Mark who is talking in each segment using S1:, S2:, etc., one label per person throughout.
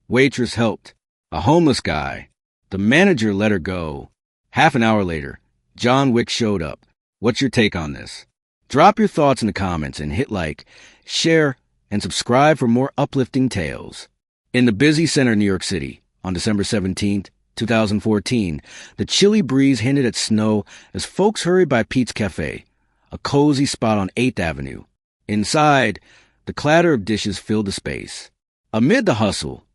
S1: Waitress helped. A homeless guy. The manager let her go. Half an hour later, John Wick showed up. What's your take on this? Drop your thoughts in the comments and hit like, share, and subscribe for more uplifting tales. In the busy center of New York City, on December 17th, 2014, the chilly breeze hinted at snow as folks hurried by Pete's Café, a cozy spot on 8th Avenue. Inside, the clatter of dishes filled the space. Amid the hustle,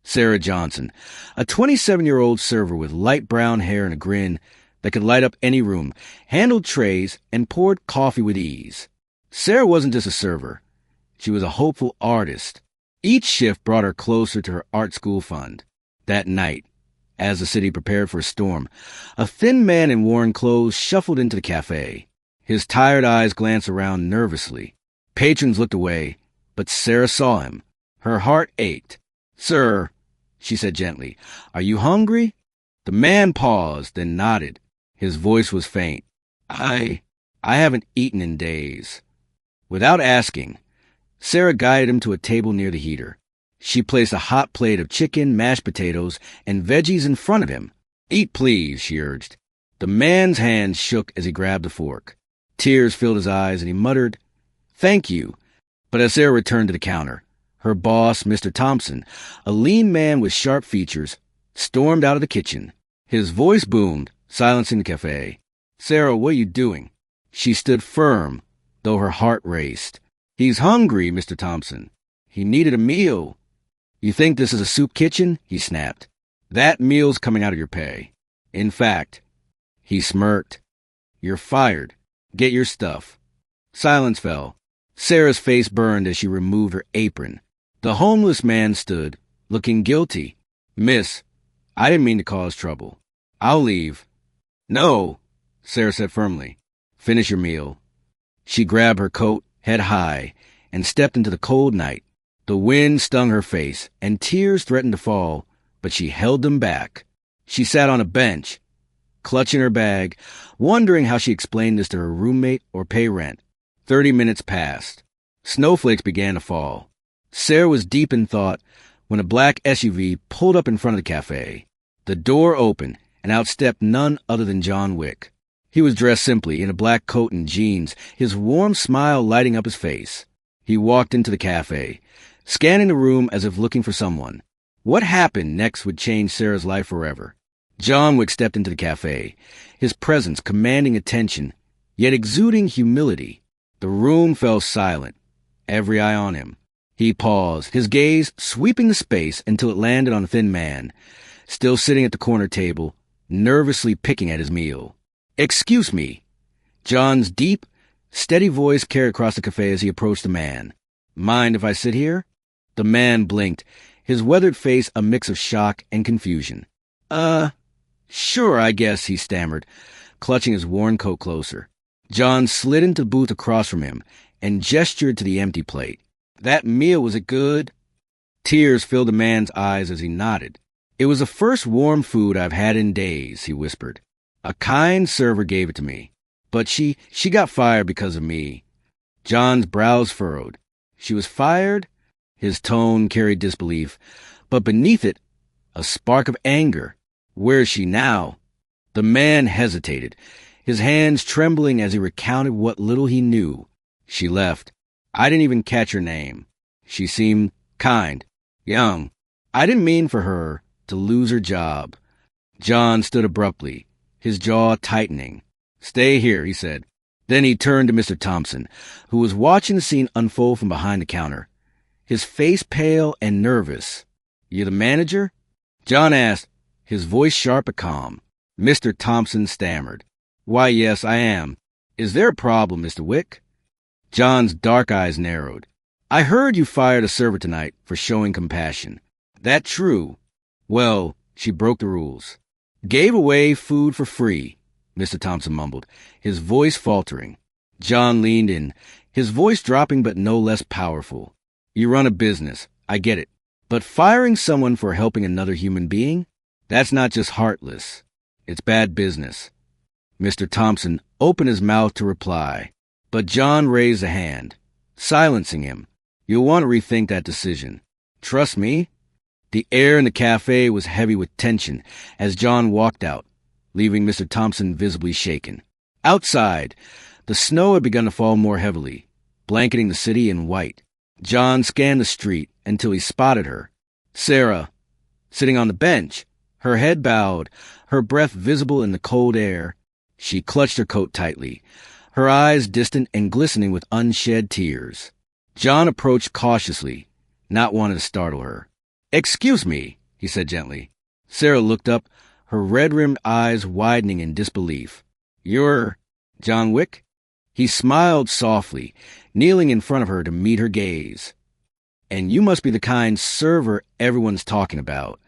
S1: Sarah Johnson, a 27-year-old server with light brown hair and a grin that could light up any room, handled trays and poured coffee with ease. Sarah wasn't just a server. She was a hopeful artist. Each shift brought her closer to her art school fund. That night, as the city prepared for a storm, a thin man in worn clothes shuffled into the cafe. His tired eyes glanced around nervously. Patrons looked away, but Sarah saw him. Her heart ached. "Sir," she said gently, "are you hungry?" The man paused, then nodded. His voice was faint. I haven't eaten in days." Without asking, Sarah guided him to a table near the heater. She placed a hot plate of chicken, mashed potatoes, and veggies in front of him. "Eat, please," she urged. The man's hand shook as he grabbed a fork. Tears filled his eyes, and he muttered, "Thank you." But as Sarah returned to the counter, her boss, Mr. Thompson, a lean man with sharp features, stormed out of the kitchen. His voice boomed, silencing the cafe. "Sarah, what are you doing?" She stood firm, though her heart raced. "He's hungry, Mr. Thompson. He needed a meal." "You think this is a soup kitchen?" he snapped. "That meal's coming out of your pay. In fact," he smirked, "you're fired. Get your stuff." Silence fell. Sarah's face burned as she removed her apron. The homeless man stood, looking guilty. "Miss, I didn't mean to cause trouble. I'll leave." "No," Sarah said firmly. "Finish your meal." She grabbed her coat, head high, and stepped into the cold night. The wind stung her face, and tears threatened to fall, but she held them back. She sat on a bench, clutching her bag, wondering how she explained this to her roommate or pay rent. 30 minutes passed. Snowflakes began to fall. Sarah was deep in thought when a black SUV pulled up in front of the cafe. The door opened, and out stepped none other than John Wick. He was dressed simply in a black coat and jeans, his warm smile lighting up his face. He walked into the cafe, scanning the room as if looking for someone. What happened next would change Sarah's life forever. John Wick stepped into the cafe, his presence commanding attention, yet exuding humility. The room fell silent, every eye on him. He paused, his gaze sweeping the space until it landed on a thin man, still sitting at the corner table, nervously picking at his meal. "Excuse me." John's deep, steady voice carried across the cafe as he approached the man. "Mind if I sit here?" The man blinked, his weathered face a mix of shock and confusion. Sure, I guess," he stammered, clutching his worn coat closer. John slid into the booth across from him and gestured to the empty plate. "That meal, was it good?" Tears filled the man's eyes as he nodded. "It was the first warm food I've had in days," he whispered. "A kind server gave it to me, but she got fired because of me." John's brows furrowed. "She was fired?" His tone carried disbelief, but beneath it, a spark of anger. "Where is she now?" The man hesitated, his hands trembling as he recounted what little he knew. "She left. I didn't even catch her name. She seemed kind, young. I didn't mean for her to lose her job." John stood abruptly, his jaw tightening. "Stay here," he said. Then he turned to Mr. Thompson, who was watching the scene unfold from behind the counter, his face pale and nervous. "You the manager?" John asked, his voice sharp but calm. Mr. Thompson stammered. "Why, yes, I am. Is there a problem, Mr. Wick?" John's dark eyes narrowed. "I heard you fired a server tonight for showing compassion. That true?" "Well, she broke the rules. Gave away food for free," Mr. Thompson mumbled, his voice faltering. John leaned in, his voice dropping but no less powerful. "You run a business, I get it. But firing someone for helping another human being? That's not just heartless. It's bad business." Mr. Thompson opened his mouth to reply, but John raised a hand, silencing him. "You'll want to rethink that decision. Trust me." The air in the cafe was heavy with tension as John walked out, leaving Mr. Thompson visibly shaken. Outside, the snow had begun to fall more heavily, blanketing the city in white. John scanned the street until he spotted her. Sarah, sitting on the bench, her head bowed, her breath visible in the cold air. She clutched her coat tightly, her eyes distant and glistening with unshed tears. John approached cautiously, not wanting to startle her. "Excuse me," he said gently. Sarah looked up, her red-rimmed eyes widening in disbelief. "You're John Wick?" He smiled softly, kneeling in front of her to meet her gaze. "And you must be the kind server everyone's talking about."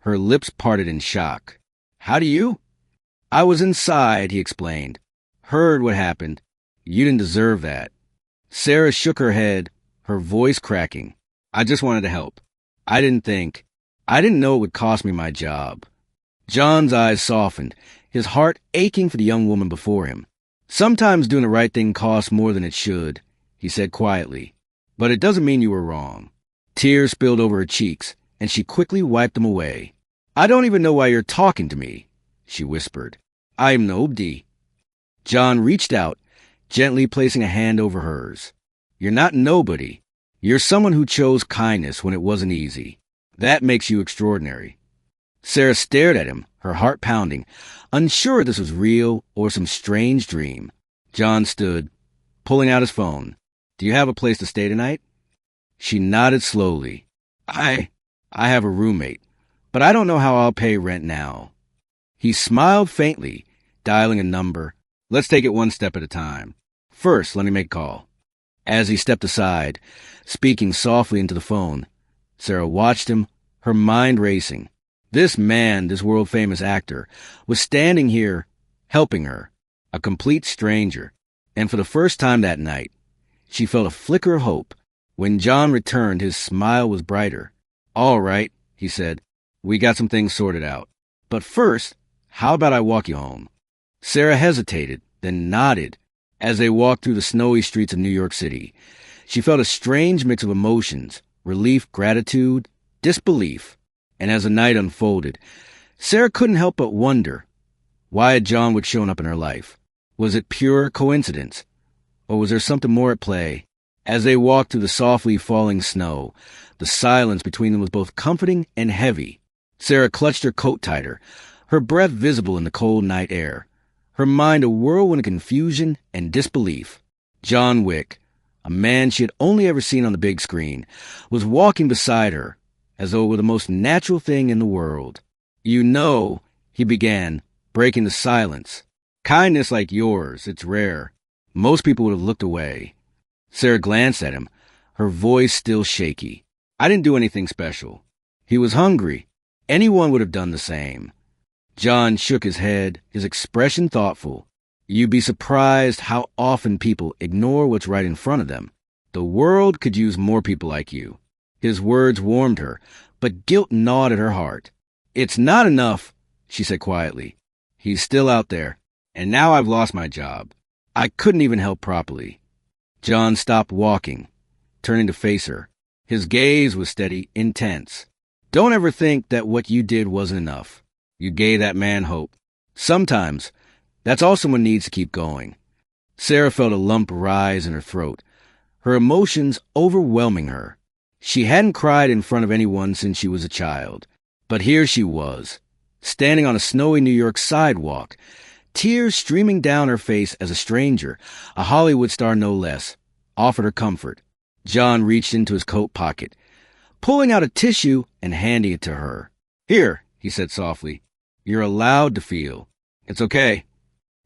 S1: Her lips parted in shock. "How do you?" "I was inside," he explained. "Heard what happened. You didn't deserve that." Sarah shook her head, her voice cracking. "I just wanted to help. I didn't know it would cost me my job." John's eyes softened, his heart aching for the young woman before him. "Sometimes doing the right thing costs more than it should," he said quietly. "But it doesn't mean you were wrong." Tears spilled over her cheeks, and she quickly wiped them away. "I don't even know why you're talking to me," she whispered. "I'm nobody." John reached out, gently placing a hand over hers. "You're not nobody. You're someone who chose kindness when it wasn't easy. That makes you extraordinary." Sarah stared at him, her heart pounding, unsure if this was real or some strange dream. John stood, pulling out his phone. "Do you have a place to stay tonight?" She nodded slowly. I have a roommate, but I don't know how I'll pay rent now." He smiled faintly, dialing a number. "Let's take it one step at a time. First, let me make a call." As he stepped aside, speaking softly into the phone, Sarah watched him, her mind racing. This man, this world-famous actor, was standing here, helping her, a complete stranger. And for the first time that night, she felt a flicker of hope. When John returned, his smile was brighter. "All right," he said. "We got some things sorted out. But first, how about I walk you home?" Sarah hesitated, then nodded. As they walked through the snowy streets of New York City, she felt a strange mix of emotions, relief, gratitude, disbelief. And as the night unfolded, Sarah couldn't help but wonder, why had John Wick shown up in her life? Was it pure coincidence? Or was there something more at play? As they walked through the softly falling snow, the silence between them was both comforting and heavy. Sarah clutched her coat tighter, her breath visible in the cold night air, her mind a whirlwind of confusion and disbelief. John Wick, a man she had only ever seen on the big screen, was walking beside her, as though it were the most natural thing in the world. "You know," he began, breaking the silence. "Kindness like yours, it's rare. Most people would have looked away." Sarah glanced at him, her voice still shaky. "I didn't do anything special." He was hungry. Anyone would have done the same. John shook his head, his expression thoughtful. "You'd be surprised how often people ignore what's right in front of them. The world could use more people like you." His words warmed her, but guilt gnawed at her heart. "It's not enough," she said quietly. "He's still out there, and now I've lost my job. I couldn't even help properly." John stopped walking, turning to face her. His gaze was steady, intense. "Don't ever think that what you did wasn't enough. You gave that man hope. Sometimes, that's all someone needs to keep going." Sarah felt a lump rise in her throat, her emotions overwhelming her. She hadn't cried in front of anyone since she was a child. But here she was, standing on a snowy New York sidewalk, tears streaming down her face as a stranger, a Hollywood star no less, offered her comfort. John reached into his coat pocket, pulling out a tissue and handing it to her. "Here," he said softly. "You're allowed to feel. It's okay."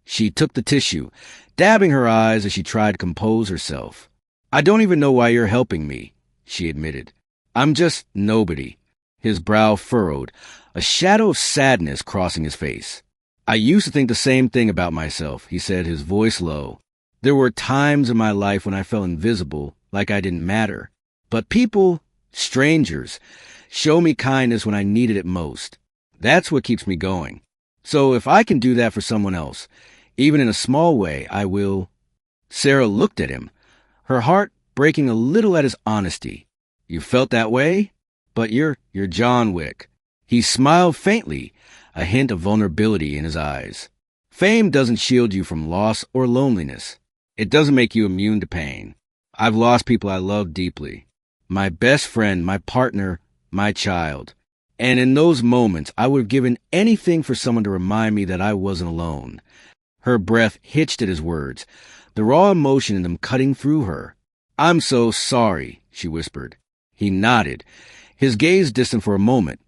S1: She took the tissue, dabbing her eyes as she tried to compose herself. "I don't even know why you're helping me," she admitted. "I'm just nobody." His brow furrowed, a shadow of sadness crossing his face. "I used to think the same thing about myself," he said, his voice low. "There were times in my life when I felt invisible, like I didn't matter. But people, strangers, show me kindness when I needed it most. That's what keeps me going. So if I can do that for someone else, even in a small way, I will." Sarah looked at him, her heart breaking a little at his honesty. "You felt that way? But you're John Wick. He smiled faintly, a hint of vulnerability in his eyes. Fame doesn't shield you from loss or loneliness. It doesn't make you immune to pain. I've lost people I love deeply. My best friend, my partner, my child. And in those moments, I would have given anything for someone to remind me that I wasn't alone. Her breath hitched at his words, the raw emotion in them cutting through her. I'm so sorry, she whispered. He nodded, his gaze distant for a moment,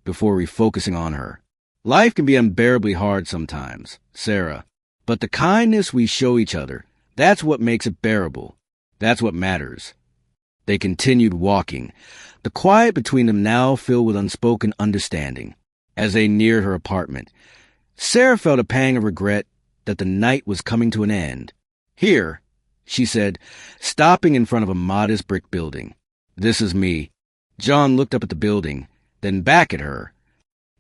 S1: before refocusing on her. Life can be unbearably hard sometimes, Sarah. But the kindness we show each other, that's what makes it bearable. That's what matters. They continued walking, the quiet between them now filled with unspoken understanding. As they neared her apartment, Sarah felt a pang of regret that the night was coming to an end. Here, she said, stopping in front of a modest brick building. This is me. John looked up at the building, then back at her.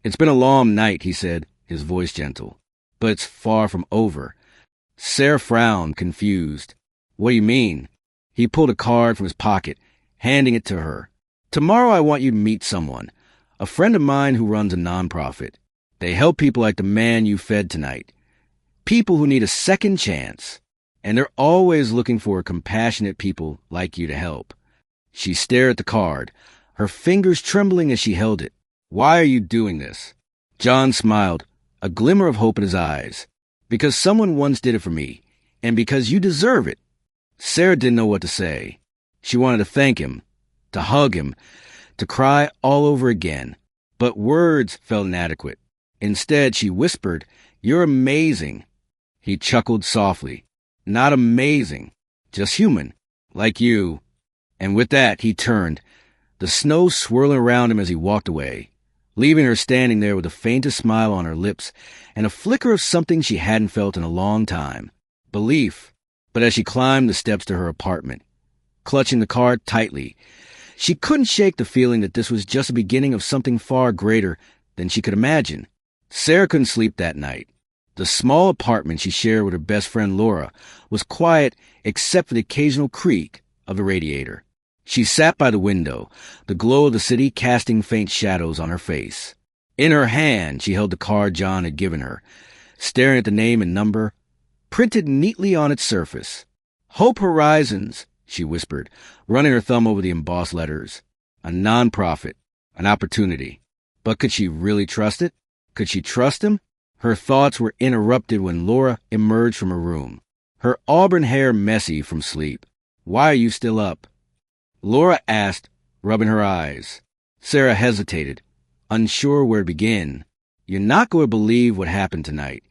S1: It's been a long night, he said, his voice gentle. But it's far from over. Sarah frowned, confused. What do you mean? He pulled a card from his pocket, handing it to her. Tomorrow I want you to meet someone, a friend of mine who runs a nonprofit. They help people like the man you fed tonight. People who need a second chance. And they're always looking for compassionate people like you to help. She stared at the card, her fingers trembling as she held it. Why are you doing this? John smiled, a glimmer of hope in his eyes. Because someone once did it for me, and because you deserve it. Sarah didn't know what to say. She wanted to thank him, to hug him, to cry all over again. But words felt inadequate. Instead, she whispered, You're amazing. He chuckled softly. Not amazing, just human, like you. And with that, he turned, the snow swirling around him as he walked away, leaving her standing there with the faintest smile on her lips and a flicker of something she hadn't felt in a long time. Belief. But as she climbed the steps to her apartment, clutching the card tightly, she couldn't shake the feeling that this was just the beginning of something far greater than she could imagine. Sarah couldn't sleep that night. The small apartment she shared with her best friend Laura was quiet except for the occasional creak of the radiator. She sat by the window, the glow of the city casting faint shadows on her face. In her hand, she held the card John had given her, staring at the name and number printed neatly on its surface. Hope Horizons, she whispered, running her thumb over the embossed letters. A nonprofit, an opportunity. But could she really trust it? Could she trust him? Her thoughts were interrupted when Laura emerged from her room, her auburn hair messy from sleep. Why are you still up? Laura asked, rubbing her eyes. Sarah hesitated, unsure where to begin. You're not going to believe what happened tonight.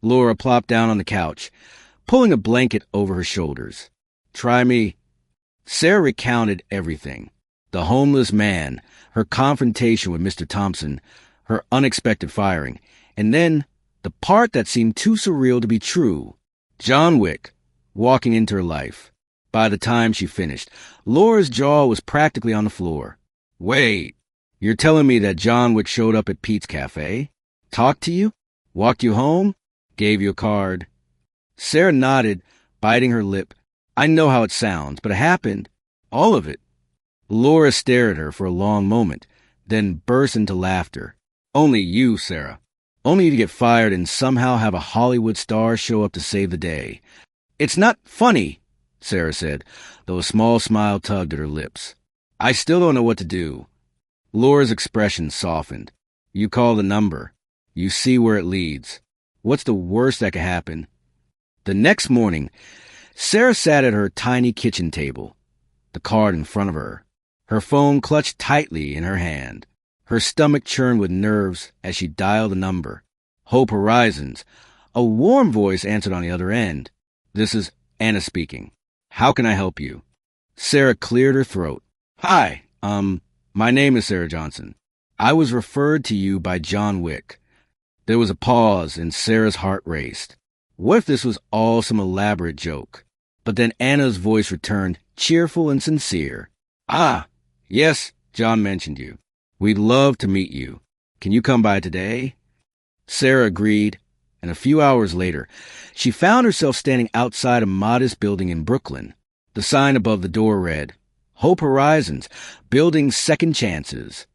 S1: Laura plopped down on the couch, pulling a blanket over her shoulders. Try me. Sarah recounted everything. The homeless man, her confrontation with Mr. Thompson, her unexpected firing, and then the part that seemed too surreal to be true. John Wick, walking into her life. By the time she finished, Laura's jaw was practically on the floor. Wait, you're telling me that John Wick showed up at Pete's Café? Talked to you? Walked you home? Gave you a card? Sarah nodded, biting her lip. I know how it sounds, but it happened. All of it. Laura stared at her for a long moment, then burst into laughter. Only you, Sarah. Only you to get fired and somehow have a Hollywood star show up to save the day. It's not funny, Sarah said, though a small smile tugged at her lips. I still don't know what to do. Laura's expression softened. You call the number. You see where it leads. What's the worst that could happen? The next morning, Sarah sat at her tiny kitchen table, the card in front of her, her phone clutched tightly in her hand. Her stomach churned with nerves as she dialed the number. Hope Horizons. A warm voice answered on the other end. This is Anna speaking. How can I help you? Sarah cleared her throat. Hi, my name is Sarah Johnson. I was referred to you by John Wick. There was a pause and Sarah's heart raced. What if this was all some elaborate joke? But then Anna's voice returned, cheerful and sincere. Ah, yes, John mentioned you. We'd love to meet you. Can you come by today? Sarah agreed, and a few hours later, she found herself standing outside a modest building in Brooklyn. The sign above the door read, Hope Horizons, building second chances.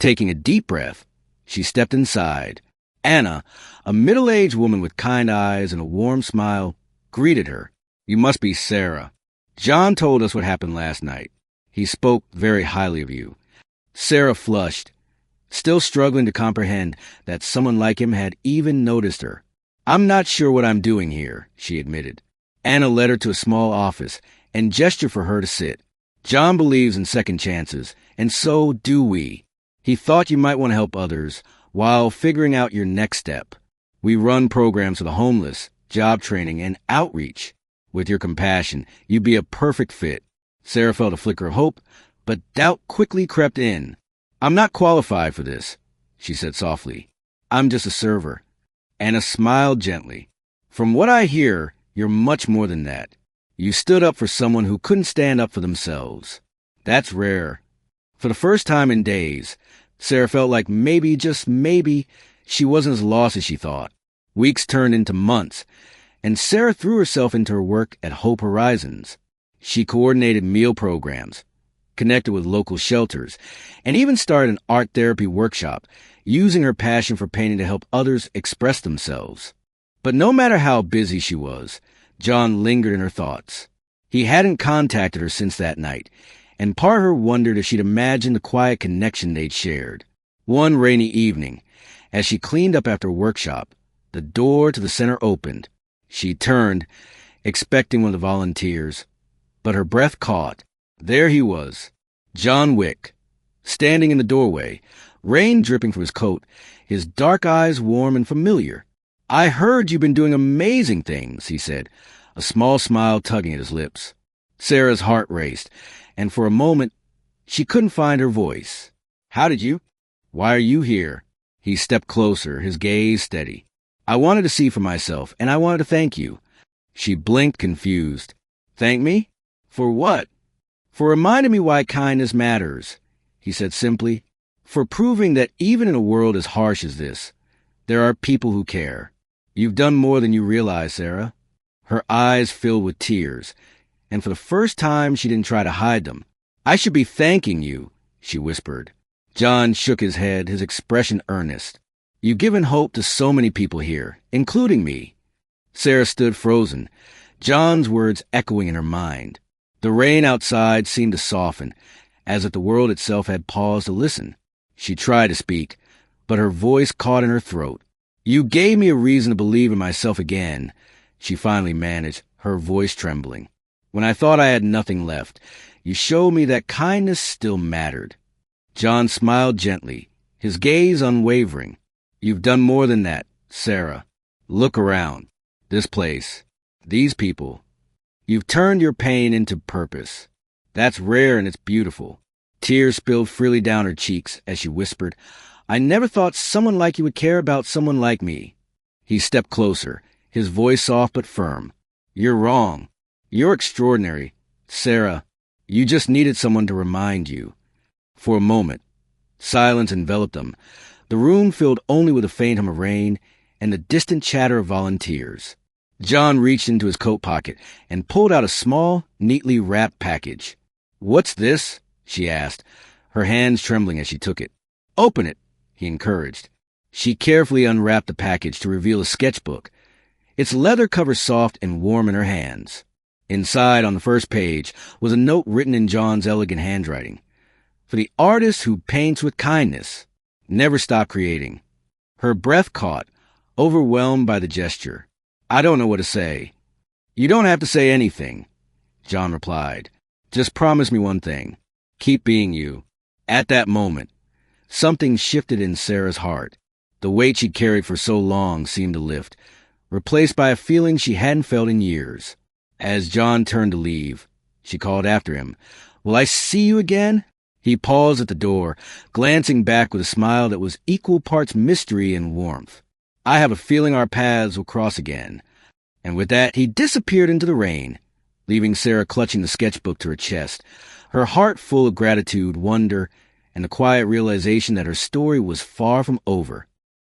S1: Taking a deep breath, she stepped inside. Anna, a middle-aged woman with kind eyes and a warm smile, greeted her. "You must be Sarah. John told us what happened last night. He spoke very highly of you." Sarah flushed, still struggling to comprehend that someone like him had even noticed her. "I'm not sure what I'm doing here," she admitted. Anna led her to a small office and gestured for her to sit. "John believes in second chances, and so do we. He thought you might want to help others while figuring out your next step. We run programs for the homeless, job training, and outreach. With your compassion, you'd be a perfect fit." Sarah felt a flicker of hope, but doubt quickly crept in. "I'm not qualified for this," she said softly. "I'm just a server." Anna smiled gently. "From what I hear, you're much more than that. You stood up for someone who couldn't stand up for themselves. That's rare." For the first time in days, Sarah felt like maybe, just maybe, she wasn't as lost as she thought. Weeks turned into months, and Sarah threw herself into her work at Hope Horizons. She coordinated meal programs, connected with local shelters, and even started an art therapy workshop, using her passion for painting to help others express themselves. But no matter how busy she was, John lingered in her thoughts. He hadn't contacted her since that night, and part of her wondered if she'd imagined the quiet connection they'd shared. One rainy evening, as she cleaned up after a workshop, the door to the center opened. She turned, expecting one of the volunteers, but her breath caught. There he was, John Wick, standing in the doorway, rain dripping from his coat, his dark eyes warm and familiar. "I heard you've been doing amazing things," he said, a small smile tugging at his lips. Sarah's heart raced, and for a moment, she couldn't find her voice. "How did you? Why are you here?" He stepped closer, his gaze steady. "I wanted to see for myself, and I wanted to thank you." She blinked, confused. "Thank me? For what?" "For reminding me why kindness matters," he said simply. "For proving that even in a world as harsh as this, there are people who care. You've done more than you realize, Sarah." Her eyes filled with tears, and for the first time she didn't try to hide them. "I should be thanking you," she whispered. John shook his head, his expression earnest. "You've given hope to so many people here, including me." Sarah stood frozen, John's words echoing in her mind. The rain outside seemed to soften, as if the world itself had paused to listen. She tried to speak, but her voice caught in her throat. "You gave me a reason to believe in myself again," she finally managed, her voice trembling. "When I thought I had nothing left, you showed me that kindness still mattered." John smiled gently, his gaze unwavering. "You've done more than that, Sarah. Look around. This place. These people. You've turned your pain into purpose. That's rare and it's beautiful." Tears spilled freely down her cheeks as she whispered, "I never thought someone like you would care about someone like me." He stepped closer, his voice soft but firm. "You're wrong. You're extraordinary. Sarah, you just needed someone to remind you." For a moment, silence enveloped them, the room filled only with a faint hum of rain and the distant chatter of volunteers. John reached into his coat pocket and pulled out a small, neatly wrapped package. "What's this?" she asked, her hands trembling as she took it. "Open it," he encouraged. She carefully unwrapped the package to reveal a sketchbook, its leather cover soft and warm in her hands. Inside, on the first page, was a note written in John's elegant handwriting. "For the artist who paints with kindness, never stop creating." Her breath caught, overwhelmed by the gesture. "I don't know what to say." "You don't have to say anything," John replied. "Just promise me one thing. Keep being you." At that moment, something shifted in Sarah's heart. The weight she'd carried for so long seemed to lift, replaced by a feeling she hadn't felt in years. As John turned to leave, she called after him, "Will I see you again?" He paused at the door, glancing back with a smile that was equal parts mystery and warmth. "I have a feeling our paths will cross again." And with that, he disappeared into the rain, leaving Sarah clutching the sketchbook to her chest, her heart full of gratitude, wonder, and the quiet realization that her story was far from over.